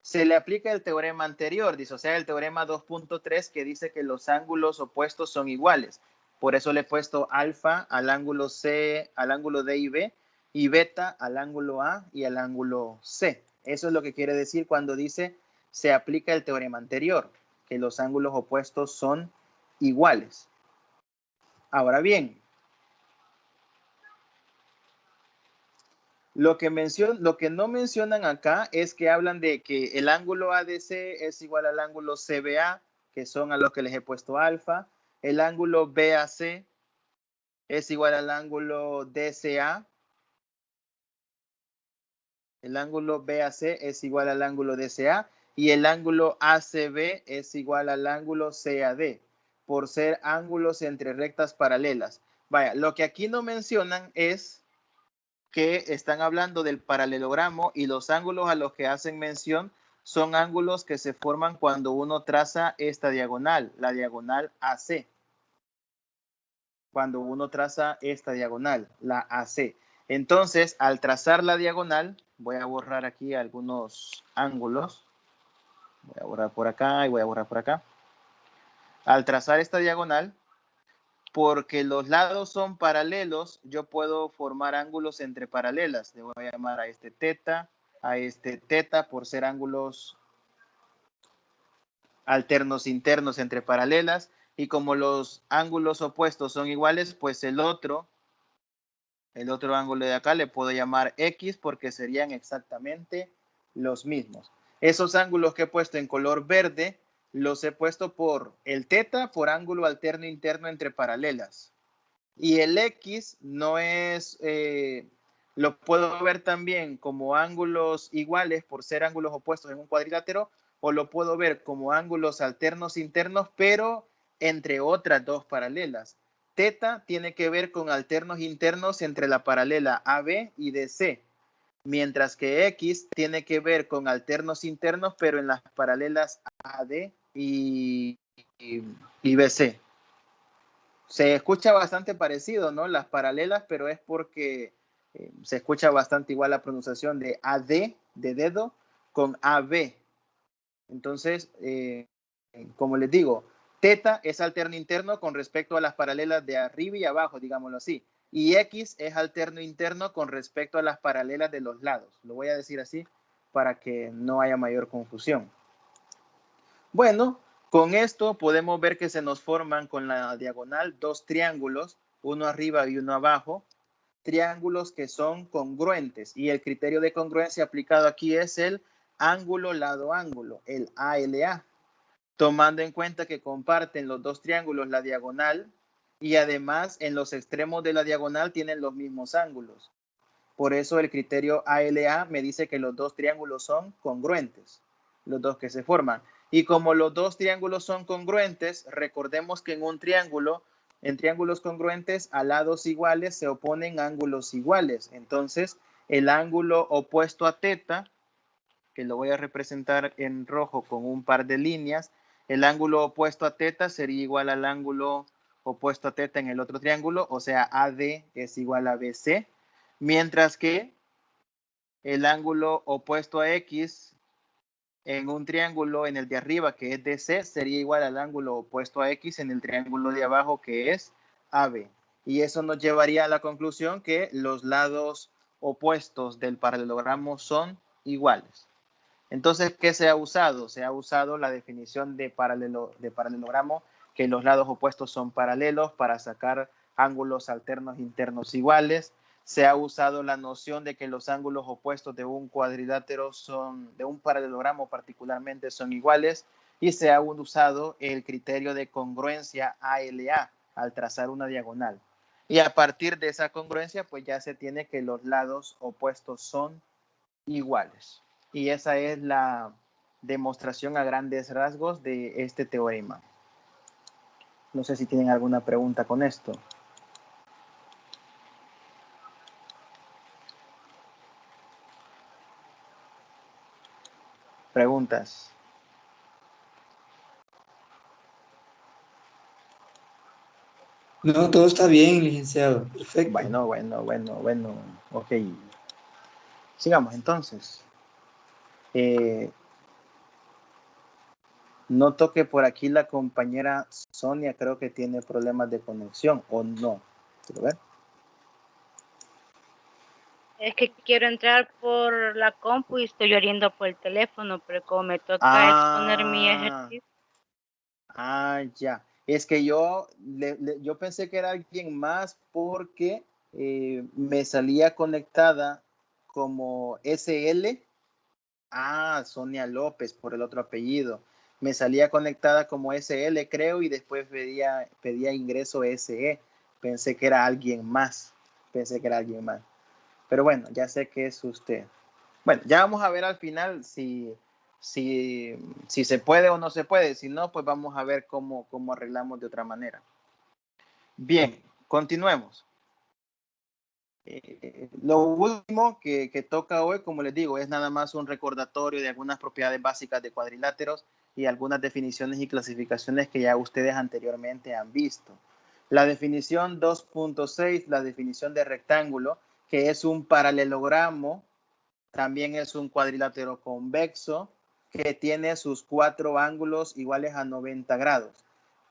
se le aplica el teorema anterior, dice, o sea, el teorema 2.3 que dice que los ángulos opuestos son iguales. Por eso le he puesto alfa al ángulo C, al ángulo D y B, y beta al ángulo A y al ángulo C. Eso es lo que quiere decir cuando dice se aplica el teorema anterior, que los ángulos opuestos son iguales. Ahora bien, lo que no mencionan acá es que hablan de que el ángulo ADC es igual al ángulo CBA, que son a los que les he puesto alfa. El ángulo BAC es igual al ángulo DCA. El ángulo BAC es igual al ángulo DCA. Y el ángulo ACB es igual al ángulo CAD, por ser ángulos entre rectas paralelas. Vaya, lo que aquí no mencionan es que están hablando del paralelogramo y los ángulos a los que hacen mención son ángulos que se forman cuando uno traza esta diagonal, la diagonal AC. Cuando uno traza esta diagonal, la AC. Entonces, al trazar la diagonal, voy a borrar aquí algunos ángulos. Voy a borrar por acá y voy a borrar por acá. Al trazar esta diagonal, porque los lados son paralelos, yo puedo formar ángulos entre paralelas. Le voy a llamar a este teta, por ser ángulos alternos internos entre paralelas. Y como los ángulos opuestos son iguales, pues el otro ángulo de acá le puedo llamar X porque serían exactamente los mismos. Esos ángulos que he puesto en color verde los he puesto por el teta, por ángulo alterno interno entre paralelas. Y el X no es, lo puedo ver también como ángulos iguales por ser ángulos opuestos en un cuadrilátero, o lo puedo ver como ángulos alternos internos, pero entre otras dos paralelas. Teta tiene que ver con alternos internos entre la paralela AB y DC. mientras que X tiene que ver con alternos internos, pero en las paralelas AD y BC. Se escucha bastante parecido, ¿no? Las paralelas, pero es porque se escucha bastante igual la pronunciación de AD, de dedo, con AB. Entonces, como les digo, teta es alterno interno con respecto a las paralelas de arriba y abajo, digámoslo así. Y X es alterno interno con respecto a las paralelas de los lados. Lo voy a decir así para que no haya mayor confusión. Bueno, con esto podemos ver que se nos forman con la diagonal dos triángulos, uno arriba y uno abajo, triángulos que son congruentes. Y el criterio de congruencia aplicado aquí es el ángulo lado ángulo, el ALA, tomando en cuenta que comparten los dos triángulos la diagonal y además en los extremos de la diagonal tienen los mismos ángulos. Por eso el criterio ALA me dice que los dos triángulos son congruentes, los dos que se forman. Y como los dos triángulos son congruentes, recordemos que en un triángulo, en triángulos congruentes, a lados iguales se oponen ángulos iguales. Entonces, el ángulo opuesto a teta, que lo voy a representar en rojo con un par de líneas, el ángulo opuesto a teta sería igual al ángulo opuesto a teta en el otro triángulo, o sea, AD es igual a BC, mientras que el ángulo opuesto a X en un triángulo en el de arriba, que es DC, sería igual al ángulo opuesto a X en el triángulo de abajo, que es AB. Y eso nos llevaría a la conclusión que los lados opuestos del paralelogramo son iguales. Entonces, ¿qué se ha usado? Se ha usado la definición de paralelogramo, que los lados opuestos son paralelos para sacar ángulos alternos internos iguales. Se ha usado la noción de que los ángulos opuestos de un cuadrilátero de un paralelogramo particularmente son iguales. Y se ha usado el criterio de congruencia ALA al trazar una diagonal. Y a partir de esa congruencia, pues ya se tiene que los lados opuestos son iguales. Y esa es la demostración a grandes rasgos de este teorema. No sé si tienen alguna pregunta con esto. Preguntas. No, todo está bien, licenciado. Perfecto. Bueno. Ok. Sigamos entonces. Noto que por aquí la compañera Sonia creo que tiene problemas de conexión, ¿o no? ¿Quiero ver? Es que quiero entrar por la compu y estoy oyendo por el teléfono, pero como me toca exponer mi ejercicio. Ya. Es que yo pensé que era alguien más porque me salía conectada como SL. Sonia López por el otro apellido. Me salía conectada como SL, creo, y después pedía ingreso SE. Pensé que era alguien más. Pero bueno, ya sé que es usted. Bueno, ya vamos a ver al final si se puede o no se puede. Si no, pues vamos a ver cómo arreglamos de otra manera. Bien, continuemos. Lo último que toca hoy, como les digo, es nada más un recordatorio de algunas propiedades básicas de cuadriláteros y algunas definiciones y clasificaciones que ya ustedes anteriormente han visto. La definición 2.6, la definición de rectángulo, que es un paralelogramo, también es un cuadrilátero convexo que tiene sus cuatro ángulos iguales a 90 grados.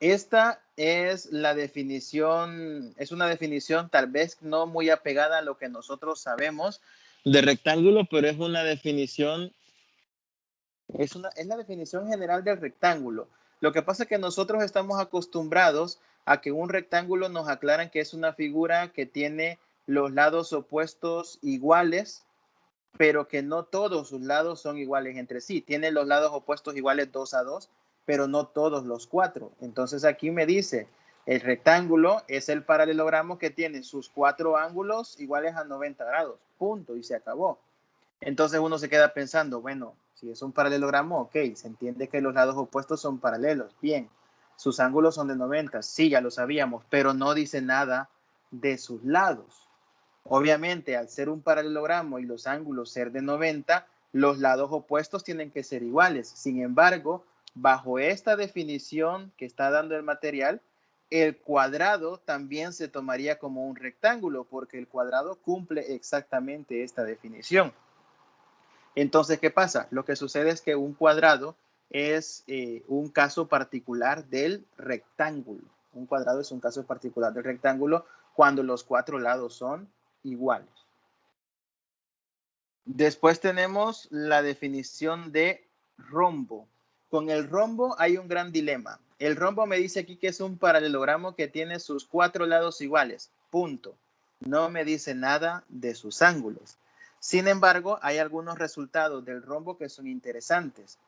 Esta es la definición, es una definición tal vez no muy apegada a lo que nosotros sabemos de rectángulo, pero es una definición, es la definición general del rectángulo. Lo que pasa es que nosotros estamos acostumbrados a que un rectángulo nos aclaran que es una figura que tiene los lados opuestos iguales, pero que no todos sus lados son iguales entre sí. Tiene los lados opuestos iguales 2 a 2, pero no todos los 4. Entonces aquí me dice, el rectángulo es el paralelogramo que tiene sus 4 ángulos iguales a 90 grados. Punto, y se acabó. Entonces uno se queda pensando, bueno, si es un paralelogramo, ok, se entiende que los lados opuestos son paralelos. Bien, sus ángulos son de 90, sí, ya lo sabíamos, pero no dice nada de sus lados. Obviamente, al ser un paralelogramo y los ángulos ser de 90, los lados opuestos tienen que ser iguales. Sin embargo, bajo esta definición que está dando el material, el cuadrado también se tomaría como un rectángulo porque el cuadrado cumple exactamente esta definición. Entonces, ¿qué pasa? Lo que sucede es que un cuadrado es un caso particular del rectángulo. Un cuadrado es un caso particular del rectángulo cuando los cuatro lados son iguales. Después tenemos la definición de rombo. Con el rombo hay un gran dilema. El rombo me dice aquí que es un paralelogramo que tiene sus cuatro lados iguales. Punto. No me dice nada de sus ángulos. Sin embargo, hay algunos resultados del rombo que son interesantes.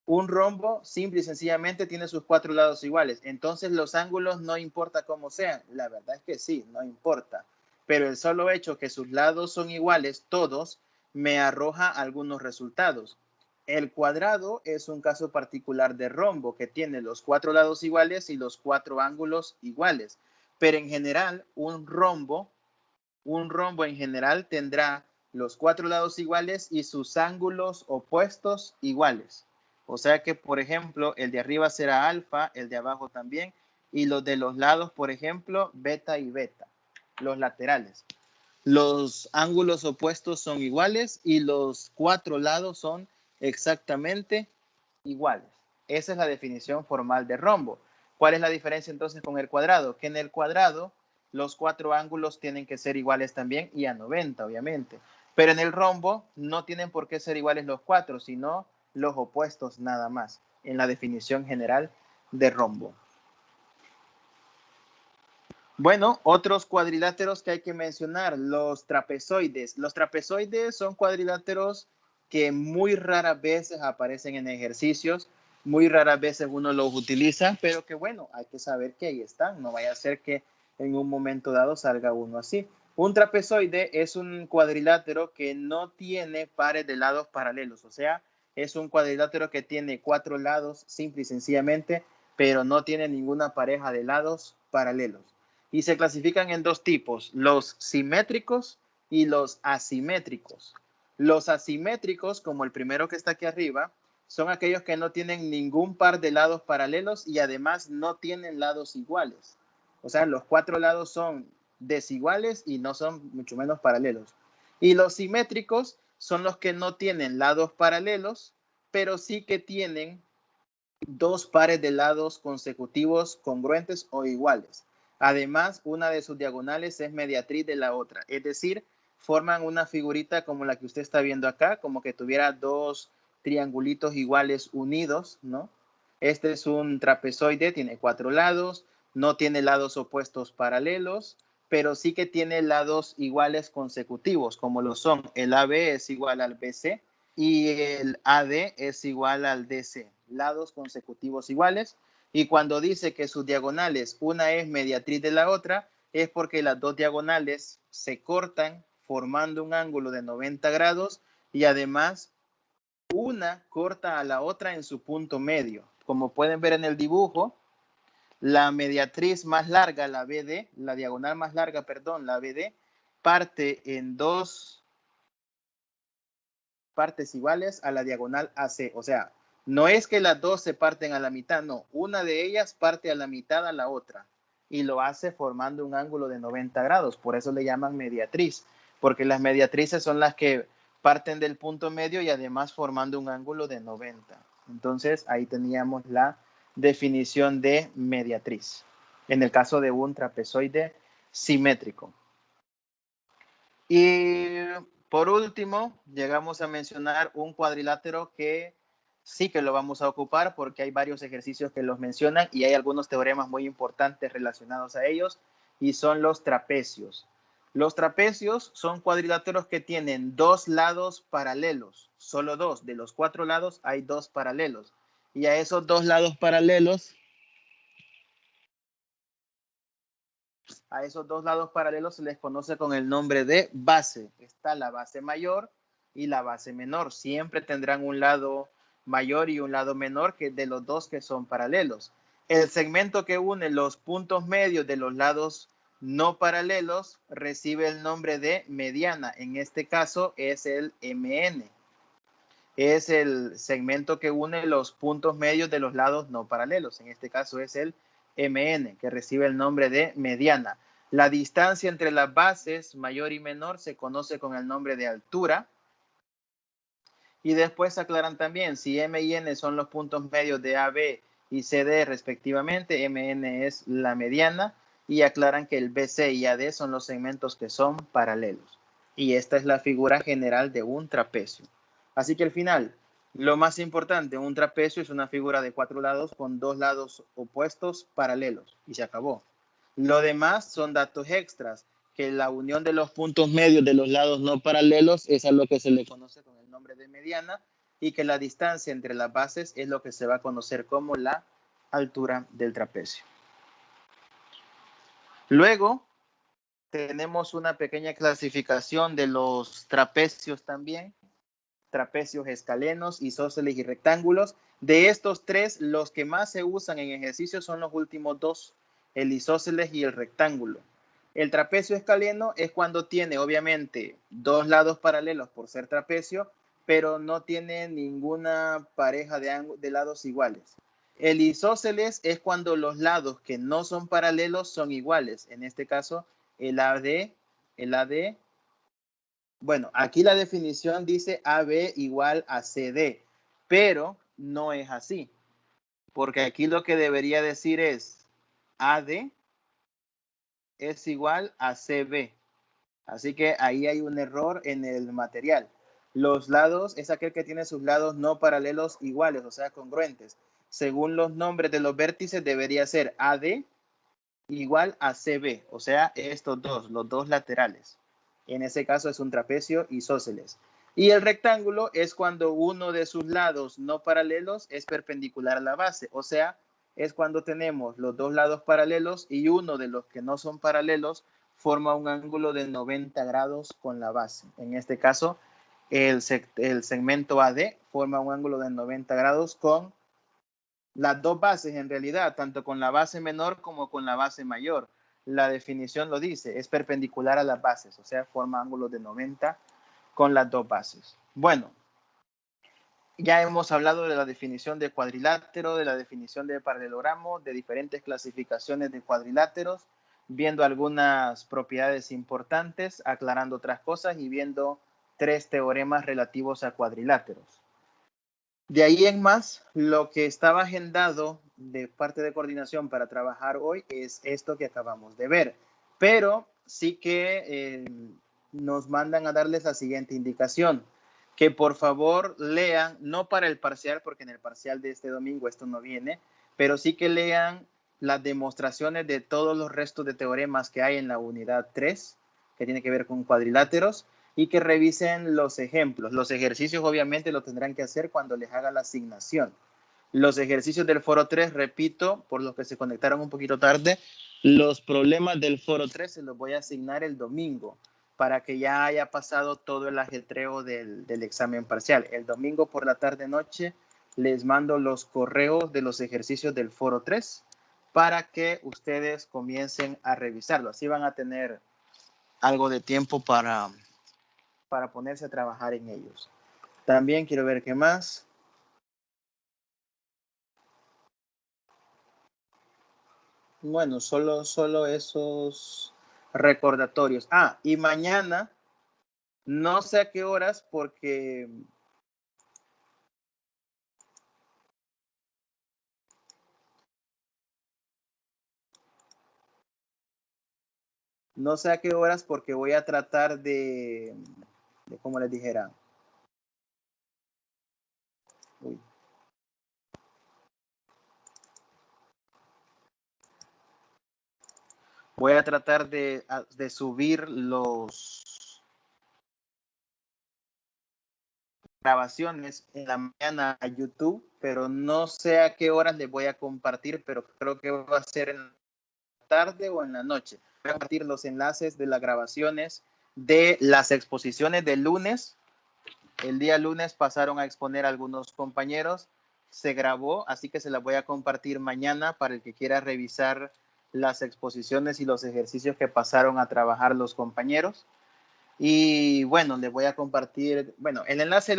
Un rombo simple y sencillamente tiene sus cuatro lados iguales. Entonces los ángulos no importa cómo sean. La verdad es que sí, no importa. Pero el solo hecho que sus lados son iguales, todos, me arroja algunos resultados. El cuadrado es un caso particular de rombo que tiene los cuatro lados iguales y los cuatro ángulos iguales. Pero en general, un rombo en general tendrá los cuatro lados iguales y sus ángulos opuestos iguales. O sea que, por ejemplo, el de arriba será alfa, el de abajo también, y los de los lados, por ejemplo, beta y beta, los laterales. Los ángulos opuestos son iguales y los cuatro lados son exactamente iguales. Esa es la definición formal de rombo. ¿Cuál es la diferencia entonces con el cuadrado? Que en el cuadrado los cuatro ángulos tienen que ser iguales también y a 90, obviamente. Pero en el rombo no tienen por qué ser iguales los cuatro, sino los opuestos nada más, en la definición general de rombo. Bueno, otros cuadriláteros que hay que mencionar, los trapezoides. Los trapezoides son cuadriláteros que muy raras veces aparecen en ejercicios, muy raras veces uno los utiliza, pero que bueno, hay que saber que ahí están, no vaya a ser que en un momento dado salga uno así. Un trapezoide es un cuadrilátero que no tiene pares de lados paralelos, o sea, es un cuadrilátero que tiene cuatro lados simple y sencillamente, pero no tiene ninguna pareja de lados paralelos. Y se clasifican en dos tipos, los simétricos y los asimétricos. Los asimétricos, como el primero que está aquí arriba, son aquellos que no tienen ningún par de lados paralelos y además no tienen lados iguales. O sea, los cuatro lados son desiguales y no son mucho menos paralelos. Y los simétricos son los que no tienen lados paralelos, pero sí que tienen dos pares de lados consecutivos congruentes o iguales. Además, una de sus diagonales es mediatriz de la otra, es decir, forman una figurita como la que usted está viendo acá, como que tuviera dos triangulitos iguales unidos, ¿no? Este es un trapezoide, tiene cuatro lados, no tiene lados opuestos paralelos, pero sí que tiene lados iguales consecutivos, como lo son el AB es igual al BC y el AD es igual al DC, lados consecutivos iguales. Y cuando dice que sus diagonales, una es mediatriz de la otra, es porque las dos diagonales se cortan formando un ángulo de 90 grados y además una corta a la otra en su punto medio. Como pueden ver en el dibujo, la mediatriz más larga, la BD, la diagonal más larga, perdón, la BD, parte en dos partes iguales a la diagonal AC. O sea, no es que las dos se parten a la mitad, no. Una de ellas parte a la mitad a la otra y lo hace formando un ángulo de 90 grados. Por eso le llaman mediatriz, porque las mediatrices son las que parten del punto medio y además formando un ángulo de 90. Entonces, ahí teníamos la definición de mediatriz, en el caso de un trapezoide simétrico. Y por último, llegamos a mencionar un cuadrilátero que sí que lo vamos a ocupar porque hay varios ejercicios que los mencionan y hay algunos teoremas muy importantes relacionados a ellos y son los trapecios. Los trapecios son cuadriláteros que tienen dos lados paralelos, solo dos. De los cuatro lados hay dos paralelos y a esos dos lados paralelos se les conoce con el nombre de base. Está la base mayor y la base menor. Siempre tendrán un lado mayor y un lado menor que de los dos que son paralelos. El segmento que une los puntos medios de los lados no paralelos recibe el nombre de mediana. En este caso es el MN. Es el segmento que une los puntos medios de los lados no paralelos. En este caso es el MN, que recibe el nombre de mediana. La distancia entre las bases mayor y menor se conoce con el nombre de altura. Y después aclaran también si M y N son los puntos medios de AB y CD respectivamente, MN es la mediana, y aclaran que el BC y AD son los segmentos que son paralelos. Y esta es la figura general de un trapecio. Así que al final, lo más importante, un trapecio es una figura de 4 lados con 2 lados opuestos paralelos, y se acabó. Lo demás son datos extras, que la unión de los puntos medios de los lados no paralelos es a lo que se le conoce con el nombre de mediana, y que la distancia entre las bases es lo que se va a conocer como la altura del trapecio. Luego tenemos una pequeña clasificación de los trapecios también, trapecios escalenos, isósceles y rectángulos. De estos tres, los que más se usan en ejercicio son los últimos dos, el isósceles y el rectángulo. El trapecio escaleno es cuando tiene obviamente dos lados paralelos por ser trapecio, pero no tiene ninguna pareja de lados iguales. El isósceles es cuando los lados que no son paralelos son iguales. En este caso, el AD. Bueno, aquí la definición dice AB igual a CD, pero no es así. Porque aquí lo que debería decir es AD es igual a CB. Así que ahí hay un error en el material. Los lados es aquel que tiene sus lados no paralelos iguales, o sea, congruentes. Según los nombres de los vértices, debería ser AD igual a CB, o sea, estos dos, los dos laterales. En ese caso es un trapecio isósceles. Y el rectángulo es cuando uno de sus lados no paralelos es perpendicular a la base, o sea, es cuando tenemos los dos lados paralelos y uno de los que no son paralelos forma un ángulo de 90 grados con la base. En este caso, el segmento AD forma un ángulo de 90 grados con las dos bases en realidad, tanto con la base menor como con la base mayor. La definición lo dice, es perpendicular a las bases, o sea, forma ángulos de 90 con las dos bases. Bueno, ya hemos hablado de la definición de cuadrilátero, de la definición de paralelogramo, de diferentes clasificaciones de cuadriláteros, viendo algunas propiedades importantes, aclarando otras cosas y viendo 3 teoremas relativos a cuadriláteros. De ahí en más, lo que estaba agendado de parte de coordinación para trabajar hoy es esto que acabamos de ver. Pero sí que nos mandan a darles la siguiente indicación, que por favor lean, no para el parcial, porque en el parcial de este domingo esto no viene, pero sí que lean las demostraciones de todos los restos de teoremas que hay en la unidad 3, que tiene que ver con cuadriláteros, y que revisen los ejemplos. Los ejercicios obviamente lo tendrán que hacer cuando les haga la asignación. Los ejercicios del foro 3, repito, por los que se conectaron un poquito tarde, los problemas del foro 3 se los voy a asignar el domingo para que ya haya pasado todo el ajetreo del examen parcial. El domingo por la tarde-noche les mando los correos de los ejercicios del foro 3 para que ustedes comiencen a revisarlo. Así van a tener algo de tiempo para ponerse a trabajar en ellos. También quiero ver qué más. Bueno, solo esos recordatorios. Ah, y mañana, no sé a qué horas, porque voy a tratar de cómo les dijera. Uy. Voy a tratar de subir los grabaciones en la mañana a YouTube, pero no sé a qué horas les voy a compartir, pero creo que va a ser en la tarde o en la noche. Voy a compartir los enlaces de las grabaciones de las exposiciones del lunes. El día lunes pasaron a exponer algunos compañeros, se grabó, así que se las voy a compartir mañana para el que quiera revisar las exposiciones y los ejercicios que pasaron a trabajar los compañeros. Y bueno, les voy a compartir, bueno, el enlace de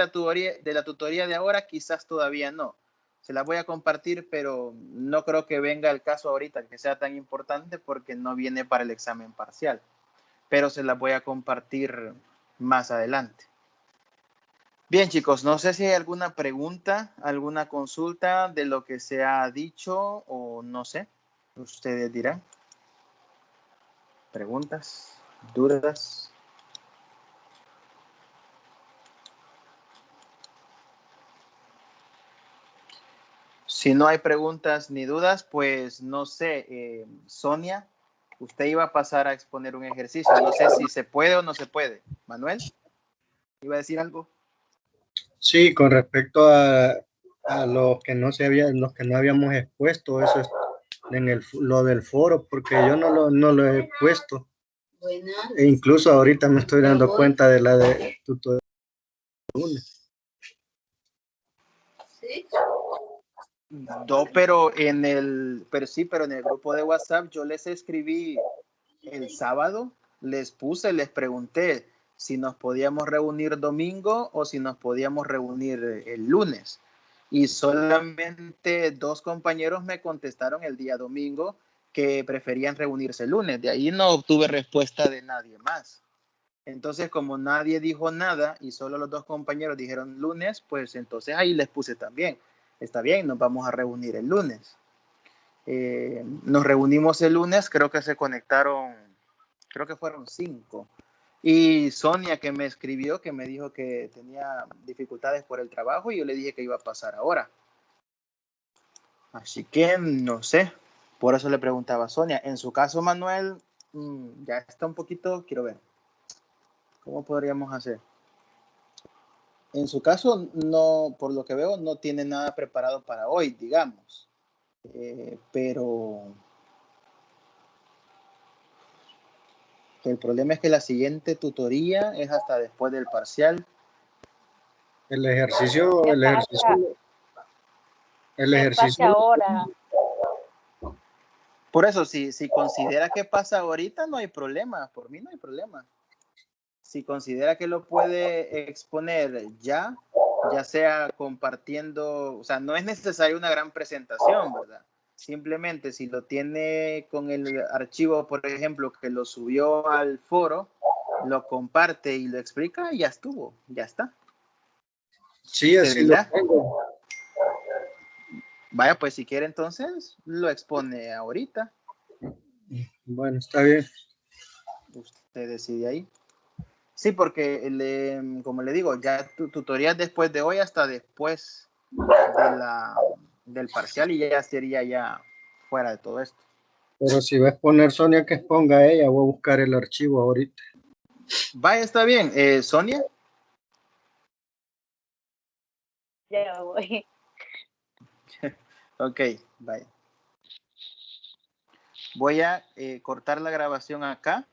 la tutoría de ahora quizás todavía no. Se las voy a compartir, pero no creo que venga el caso ahorita que sea tan importante porque no viene para el examen parcial. Pero se las voy a compartir más adelante. Bien, chicos, no sé si hay alguna pregunta, alguna consulta de lo que se ha dicho o no sé. Ustedes dirán. ¿Preguntas? ¿Dudas? Si no hay preguntas ni dudas, pues no sé, Sonia, usted iba a pasar a exponer un ejercicio. No sé si se puede o no se puede. Manuel, ¿iba a decir algo? Sí, con respecto a los que no los que no habíamos expuesto, eso es en lo del foro, porque yo no lo he puesto. E incluso ahorita me estoy dando cuenta de la de tutorial. No, pero en el grupo de WhatsApp yo les escribí el sábado, les pregunté si nos podíamos reunir domingo o si nos podíamos reunir el lunes. Y solamente 2 compañeros me contestaron el día domingo que preferían reunirse el lunes. De ahí no obtuve respuesta de nadie más. Entonces, como nadie dijo nada y solo los 2 compañeros dijeron lunes, pues entonces ahí les puse también. Está bien, nos vamos a reunir el lunes. Nos reunimos el lunes, creo que se conectaron, creo que fueron 5. Y Sonia que me escribió, que me dijo que tenía dificultades por el trabajo y yo le dije que iba a pasar ahora. Así que no sé, por eso le preguntaba a Sonia. En su caso, Manuel, ya está un poquito, quiero ver, ¿cómo podríamos hacer? En su caso, no, por lo que veo, no tiene nada preparado para hoy, digamos. Pero el problema es que la siguiente tutoría es hasta después del parcial. El ejercicio ahora. Por eso, si considera que pasa ahorita, no hay problema. Por mí no hay problema. Si considera que lo puede exponer ya sea compartiendo, o sea, no es necesaria una gran presentación, ¿verdad? Simplemente si lo tiene con el archivo, por ejemplo, que lo subió al foro, lo comparte y lo explica y ya estuvo, ya está. Sí, así lo tengo. Vaya, pues si quiere entonces lo expone ahorita. Bueno, está bien. Usted decide ahí. Sí, porque como le digo, ya tu tutoría después de hoy hasta después del parcial y ya sería ya fuera de todo esto. Pero si va a exponer Sonia, que exponga ella, voy a buscar el archivo ahorita. Vaya, está bien. Sonia. Ya voy. Ok, vaya. Voy a cortar la grabación acá.